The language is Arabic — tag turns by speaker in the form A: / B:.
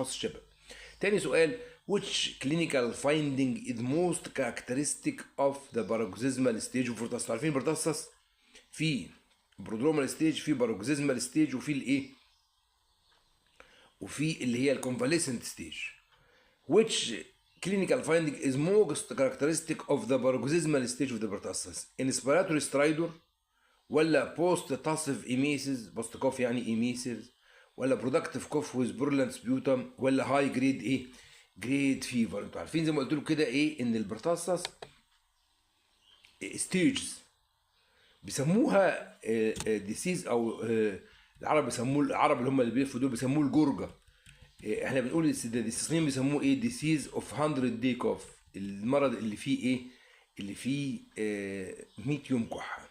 A: الشباب. تاني سؤال: which clinical finding is most characteristic of the paroxysmal stage of pertussis؟ عارفين البرتصص في برودرومال ستيج، في باروكسيزمال ستيج، وفي الايه، وفي اللي هي الكونفاليسنت ستيج. which clinical finding is most characteristic of the paroxysmal stage of the pertussis؟ inspiratory stridor، ولا post tussive emesis، post cough يعني emesis، ولا productive cough with purulent sputum، ولا high grade ايه، جريد فيفر؟ انتوا عارفين زي ما قلت لكم كده ايه، ان البرتصص ستيجز بيسموها ديسيز، او العرب بيسموه، العرب اللي هم اللي بيلفوا دول بيسموه الجرجه. احنا بنقول الصينيين بيسموه ايه، ديسيز اوف 100 داي كوف، المرض اللي فيه ايه، اللي فيه 100 يوم كحه.